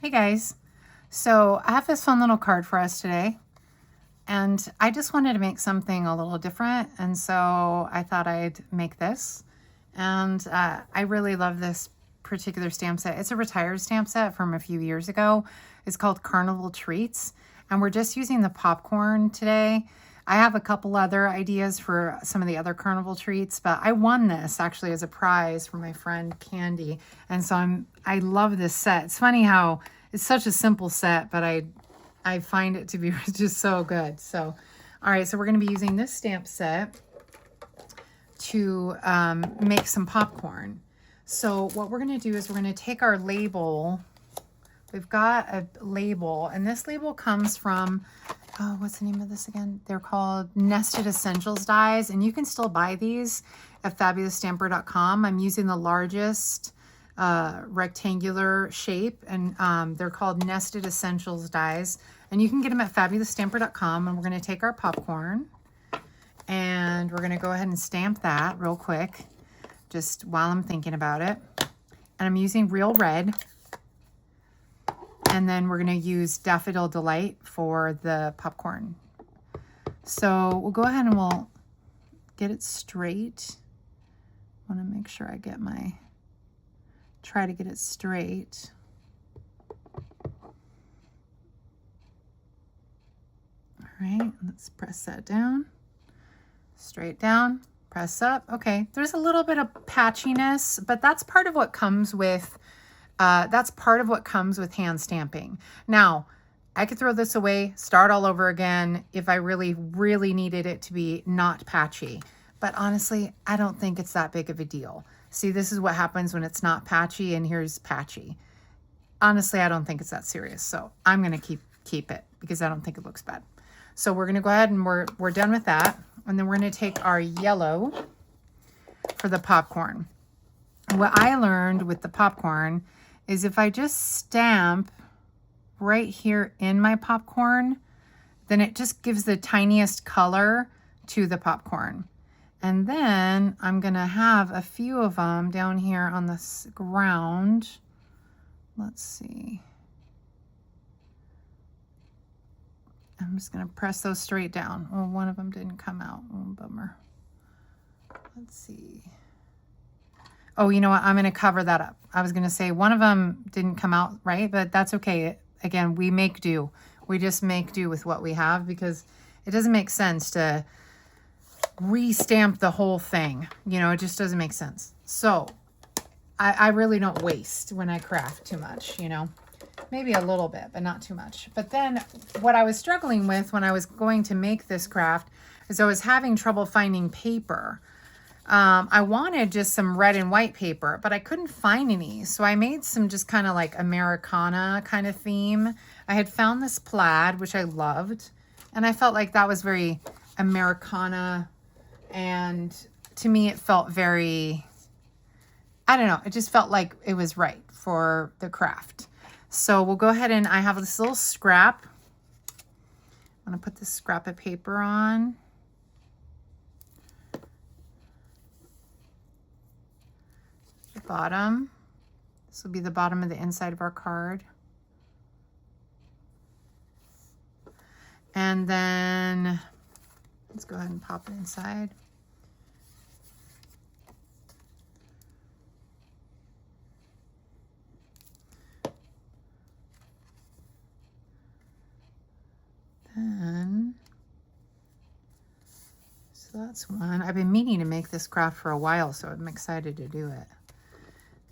Hey guys, so I have this fun little card for us today, and I just wanted to make something a little different, and so I thought I'd make this. And I really love this particular stamp set. It's a retired stamp set from a few years ago. It's called Carnival Treats, and we're just using the popcorn today. I have a couple other ideas for some of the other Carnival Treats, but I won this actually as a prize for my friend Candy, and so I love this set. It's funny how it's such a simple set, but I find it to be just so good. So, all right, so we're going to be using this stamp set to make some popcorn. So what we're going to do is we're going to take our label. We've got a label, and this label comes from, oh, what's the name of this again? They're called Nested Essentials dies, and you can still buy these at fabulousstamper.com. I'm using the largest rectangular shape, and they're called Nested Essentials dies, and you can get them at fabulousstamper.com. And we're going to take our popcorn, and we're going to go ahead and stamp that real quick, just while I'm thinking about it. And I'm using Real Red. And then we're going to use Daffodil Delight for the popcorn. So we'll go ahead and we'll get it straight. I want to make sure I get try to get it straight. All right, let's press that down. Straight down, press up. Okay, there's a little bit of patchiness, but that's part of what comes with hand stamping. Now, I could throw this away, start all over again if I really, really needed it to be not patchy. But honestly, I don't think it's that big of a deal. See, this is what happens when it's not patchy, and here's patchy. Honestly, I don't think it's that serious. So I'm going to keep it because I don't think it looks bad. So we're going to go ahead and we're done with that. And then we're going to take our yellow for the popcorn. What I learned with the popcorn is if I just stamp right here in my popcorn, then it just gives the tiniest color to the popcorn. And then I'm going to have a few of them down here on the ground. Let's see. I'm just going to press those straight down. Oh, one of them didn't come out. Oh, bummer. Let's see. Oh, you know what? I'm going to cover that up. I was going to say one of them didn't come out right, but that's okay. Again, we make do. We just make do with what we have because it doesn't make sense to re-stamp the whole thing. You know, it just doesn't make sense. So I really don't waste when I craft too much, you know. Maybe a little bit, but not too much. But then what I was struggling with when I was going to make this craft is I was having trouble finding paper. I wanted just some red and white paper, but I couldn't find any. So I made some just kind of like Americana kind of theme. I had found this plaid, which I loved. And I felt like that was very Americana. And to me, it felt very, I don't know. It just felt like it was right for the craft. So we'll go ahead and I have this little scrap. I'm going to put this scrap of paper on. Bottom. This will be the bottom of the inside of our card. And then let's go ahead and pop it inside. Then, so that's one. I've been meaning to make this craft for a while, so I'm excited to do it.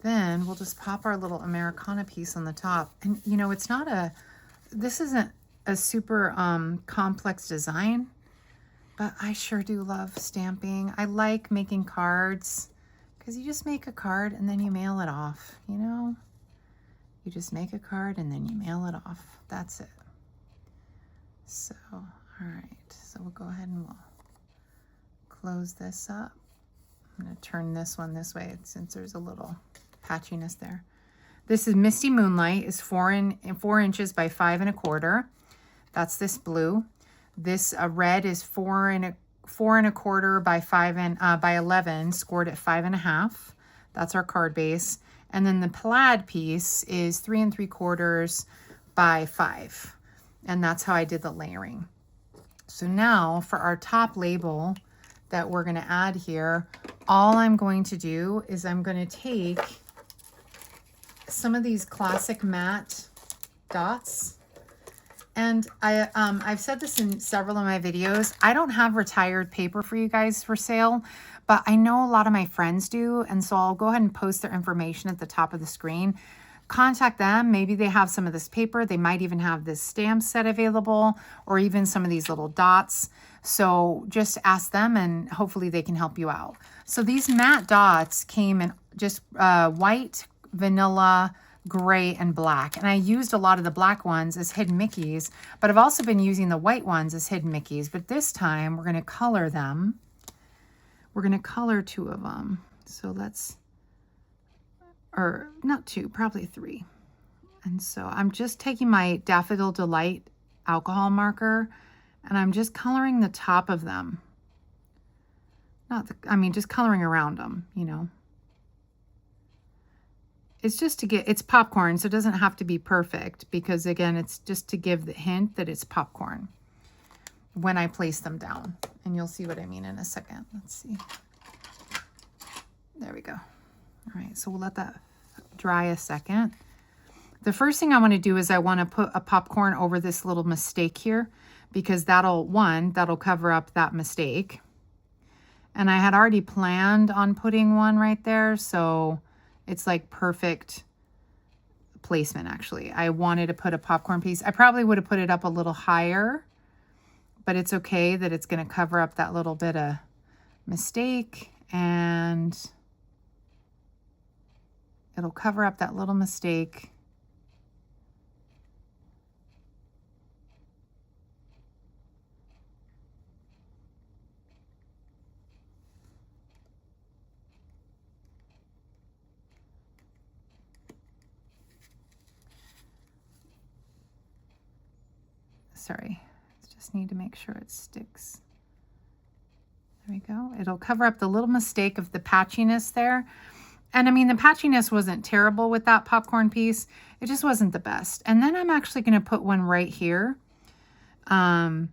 Then we'll just pop our little Americana piece on the top. And you know, it's not this isn't a super complex design, but I sure do love stamping. I like making cards because you just make a card and then you mail it off, you know? You just make a card and then you mail it off. That's it. So, all right. So we'll go ahead and we'll close this up. I'm going to turn this one this way since there's a little patchiness there. This is Misty Moonlight. Is 4 inches by 5 1/4. That's this blue. This red is 4 1/4 by 5 by 11, scored at 5 1/2. That's our card base. And then the plaid piece is 3 3/4 by 5. And that's how I did the layering. So now for our top label that we're going to add here, all I'm going to do is I'm going to take some of these classic matte dots. And I've said this in several of my videos. I don't have retired paper for you guys for sale, but I know a lot of my friends do. And so I'll go ahead and post their information at the top of the screen. Contact them. Maybe they have some of this paper. They might even have this stamp set available, or even some of these little dots. So just ask them and hopefully they can help you out. So these matte dots came in just white, vanilla, gray, and black. And I used a lot of the black ones as hidden Mickeys, but I've also been using the white ones as hidden Mickeys. But this time we're going to color them. We're going to color 2 of them. So let's, or not 2, probably 3. And so I'm just taking my Daffodil Delight alcohol marker and I'm just coloring the top of them. Just coloring around them, you know. It's just to get, it's popcorn, so it doesn't have to be perfect because again, it's just to give the hint that it's popcorn when I place them down. And you'll see what I mean in a second. Let's see. There we go. All right, so we'll let that dry a second. The first thing I want to do is I want to put a popcorn over this little mistake here because that'll cover up that mistake. And I had already planned on putting one right there, so it's like perfect placement actually. I wanted to put a popcorn piece. I probably would have put it up a little higher, but it's okay that it's going to cover up that little bit of mistake, and it'll cover up that little mistake. Sorry, just need to make sure it sticks. There we go. It'll cover up the little mistake of the patchiness there. And I mean, the patchiness wasn't terrible with that popcorn piece. It just wasn't the best. And then I'm actually going to put one right here. I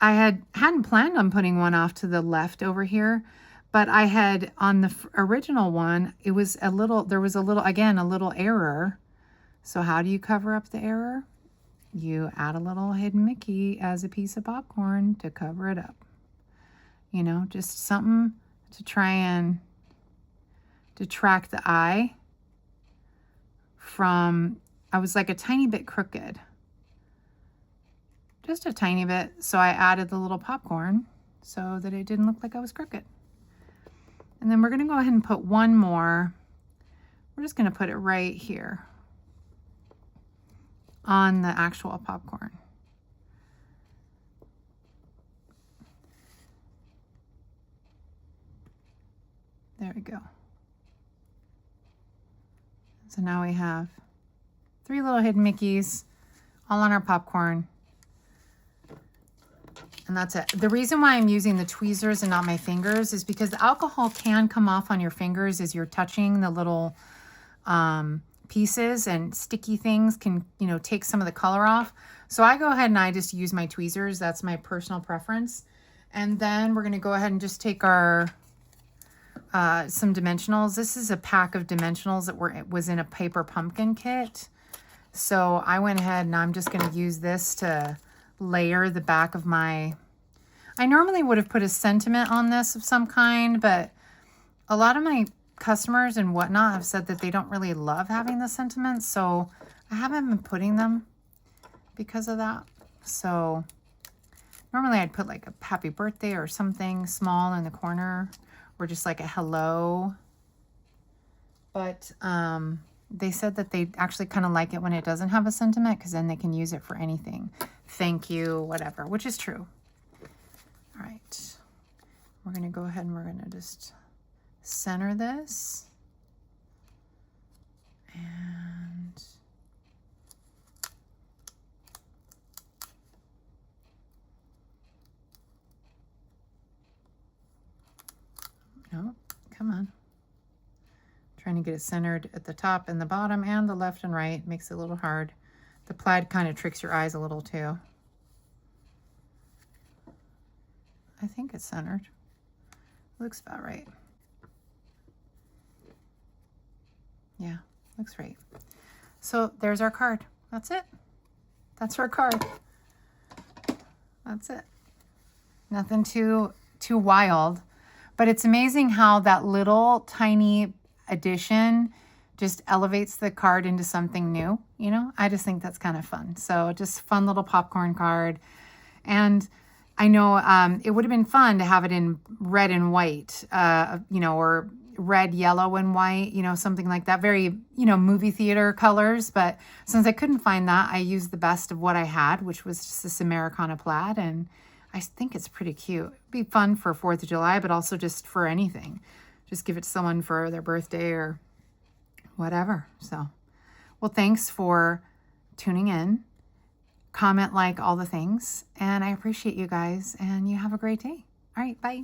hadn't planned on putting one off to the left over here, but I had on the original one, it was a little, there was a little, again, a little error. So how do you cover up the error? You add a little hidden Mickey as a piece of popcorn to cover it up. You know, just something to try and detract the eye from, I was like a tiny bit crooked. Just a tiny bit. So I added the little popcorn so that it didn't look like I was crooked. And then we're going to go ahead and put one more. We're just going to put it right here on the actual popcorn. There we go. So now we have 3 little hidden Mickeys all on our popcorn. And that's it. The reason why I'm using the tweezers and not my fingers is because the alcohol can come off on your fingers as you're touching the little pieces, and sticky things can, you know, take some of the color off. So I go ahead and I just use my tweezers. That's my personal preference. And then we're going to go ahead and just take our some dimensionals. This is a pack of dimensionals that was in a paper pumpkin kit. So I went ahead and I'm just going to use this to layer the back of my, I normally would have put a sentiment on this of some kind, but a lot of my customers and whatnot have said that they don't really love having the sentiments, so I haven't been putting them because of that. So normally I'd put like a happy birthday or something small in the corner, or just like a hello, but they said that they actually kind of like it when it doesn't have a sentiment, because then they can use it for anything. Thank you, whatever, which is true. All right, we're going to go ahead and we're going to just center this. And no, come on. and get it centered at the top and the bottom and the left and right. Makes it a little hard. The plaid kind of tricks your eyes a little too. I think it's centered. Looks about right. Yeah, looks right. So there's our card. That's it. That's our card. That's it. Nothing too wild. But it's amazing how that little tiny addition just elevates the card into something new. You know, I just think that's kind of fun. So just fun little popcorn card. And I know it would have been fun to have it in red and white, you know, or red, yellow, and white, you know, something like that. Very, you know, movie theater colors. But since I couldn't find that, I used the best of what I had, which was just this Americana plaid. And I think it's pretty cute. It'd be fun for 4th of July, but also just for anything. Just give it to someone for their birthday or whatever. So, well, thanks for tuning in. Comment, like, all the things. And I appreciate you guys. And you have a great day. All right, bye.